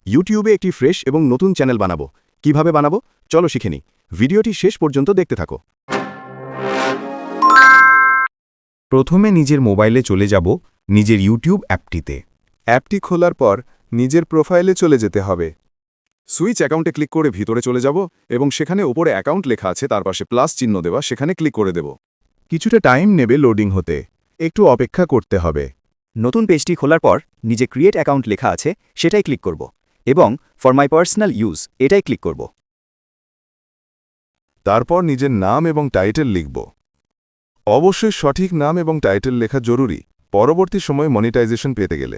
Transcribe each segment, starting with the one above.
ইউটিউবে একটি ফ্রেশ এবং নতুন চ্যানেল বানাবো কিভাবে বানাবো চলো শিখে নিই ভিডিওটি শেষ পর্যন্ত দেখতে থাকো প্রথমে নিজের মোবাইলে চলে যাব নিজের ইউটিউব অ্যাপটিতে। অ্যাপটি খোলার পর নিজের প্রোফাইলে চলে যেতে হবে। সুইচ অ্যাকাউন্টে ক্লিক করে ভিতরে চলে যাব এবং সেখানে ওপরে অ্যাকাউন্ট লেখা আছে, তার পাশে প্লাস চিহ্ন দেওয়া, সেখানে ক্লিক করে দেব। কিছুটা টাইম নেবে লোডিং হতে, একটু অপেক্ষা করতে হবে। নতুন পেজটি খোলার পর নিজে ক্রিয়েট অ্যাকাউন্ট লেখা আছে সেটাই ক্লিক করব এবং ফর মাই পার্সোনাল ইউজ এটাই ক্লিক করব। তারপর নিজের নাম এবং টাইটেল লিখব। অবশ্যই সঠিক নাম এবং টাইটেল লেখা জরুরি, পরবর্তী সময়ে মনিটাইজেশন পেতে গেলে।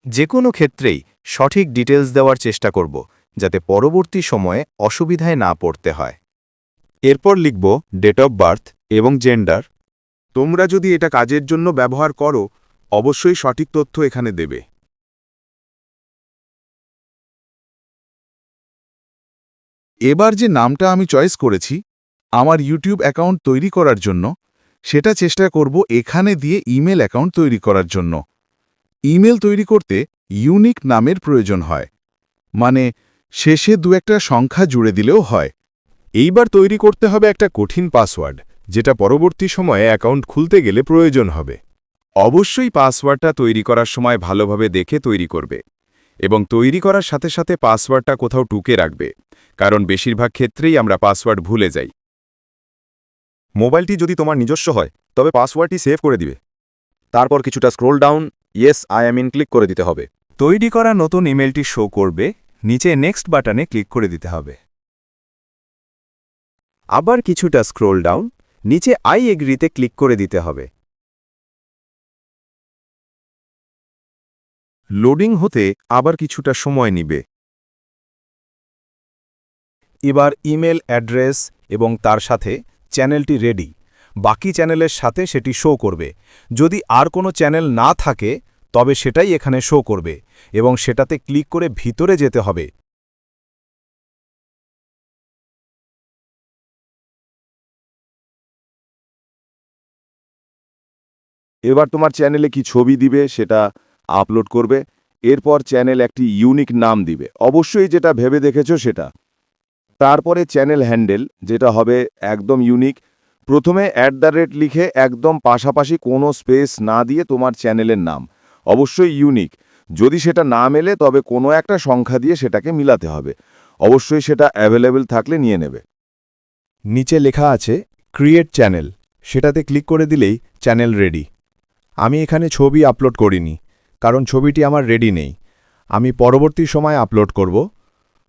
যে কোনো ক্ষেত্রেই সঠিক ডিটেলস দেওয়ার চেষ্টা করব যাতে পরবর্তী সময়ে অসুবিধায় না পড়তে হয়। এরপর লিখব ডেট অফ বার্থ এবং জেন্ডার। তোমরা যদি এটা কাজের জন্য ব্যবহার করো অবশ্যই সঠিক তথ্য এখানে দেবে। এবার যে নামটা আমি চয়েস করেছি আমার ইউটিউব অ্যাকাউন্ট তৈরি করার জন্য, সেটা চেষ্টা করব এখানে দিয়ে ইমেল অ্যাকাউন্ট তৈরি করার জন্য। ইমেল তৈরি করতে ইউনিক নামের প্রয়োজন হয়, মানে শেষে দু একটা সংখ্যা জুড়ে দিলেও হয়। এইবার তৈরি করতে হবে একটা কঠিন পাসওয়ার্ড, যেটা পরবর্তী সময়ে অ্যাকাউন্ট খুলতে গেলে প্রয়োজন হবে। অবশ্যই পাসওয়ার্ডটা তৈরি করার সময় ভালোভাবে দেখে তৈরি করবে এবং তৈরি করার সাথে সাথে পাসওয়ার্ডটা কোথাও টুকে রাখবে, কারণ বেশিরভাগ ক্ষেত্রেই আমরা পাসওয়ার্ড ভুলে যাই। মোবাইলটি যদি তোমার নিজস্ব হয় তবে পাসওয়ার্ডটি সেভ করে দিবে। তারপর কিছুটা scroll down, yes I am in click করে দিতে হবে। তৈরি করা নতুন ইমেলটি শো করবে, নিচে নেক্সট বাটনে ক্লিক করে দিতে হবে। আবার কিছুটা স্ক্রোল ডাউন, নিচে আই এগ্রিতে ক্লিক করে দিতে হবে। লোডিং হতে আবার কিছুটা সময় নিবে। এবার ইমেল অ্যাড্রেস এবং তার সাথে চ্যানেলটি রেডি, বাকি চ্যানেলের সাথে সেটি শো করবে। যদি আর কোনো চ্যানেল না থাকে তবে সেটাই এখানে শো করবে এবং সেটাতে ক্লিক করে ভিতরে যেতে হবে। এবার তোমার চ্যানেলে কি ছবি দিবে সেটা আপলোড করবে। এরপর চ্যানেল একটি ইউনিক নাম দিবে, অবশ্যই যেটা ভেবে দেখেছো সেটা। তারপরে চ্যানেল হ্যান্ডেল, যেটা হবে একদম ইউনিক। প্রথমে @ লিখে একদম পাশাপাশি কোনো স্পেস না দিয়ে তোমার চ্যানেলের নাম, অবশ্যই ইউনিক। যদি সেটা না মেলে তবে কোনো একটা সংখ্যা দিয়ে সেটাকে মিলাতে হবে, অবশ্যই সেটা অ্যাভেলেবেল থাকলে নিয়ে নেবে। নিচে লেখা আছে ক্রিয়েট চ্যানেল, সেটাতে ক্লিক করে দিলেই চ্যানেল রেডি। আমি এখানে ছবি আপলোড করিনি, কারণ ছবিটি আমার রেডি নেই। আমি পরবর্তী সময় আপলোড করব।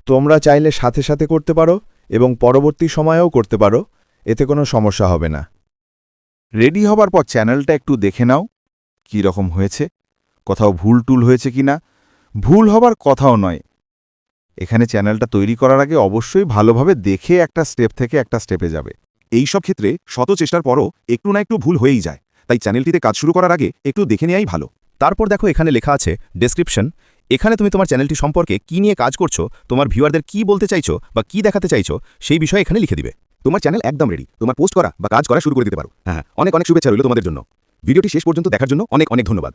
তোমরা চাইলে সাথে সাথে করতে পারো এবং পরবর্তী সময়েও করতে পারো, এতে কোনো সমস্যা হবে না। রেডি হবার পর চ্যানেলটা একটু দেখে নাও কী রকম হয়েছে, কোথাও ভুল টুল হয়েছে কিনা। ভুল হবার কথাও নয়, এখানে চ্যানেলটা তৈরি করার আগে অবশ্যই ভালোভাবে দেখে একটা স্টেপ থেকে একটা স্টেপে যাবে। এই সব ক্ষেত্রে শত চেষ্টার পরও একটু না একটু ভুল হয়েই যায়, তাই চ্যানেলটিতে কাজ শুরু করার আগে একটু দেখে নেওয়াই ভালো। তারপর দেখো এখানে লেখা আছে ডেসক্রিপশন। এখানে তুমি তোমার চ্যানেলটি সম্পর্কে কি নিয়ে কাজ করছো, তোমার ভিউয়ারদের কি বলতে চাইছো বা কি দেখাতে চাইছো সেই বিষয়ে এখানে লিখে দিবে। তোমার চ্যানেল একদম রেডি, তোমার পোস্ট করা বা কাজ করা শুরু করে দিতে পারো। হ্যাঁ, অনেক অনেক শুভেচ্ছা রইল তোমাদের জন্য। ভিডিওটি শেষ পর্যন্ত দেখার জন্য অনেক অনেক ধন্যবাদ।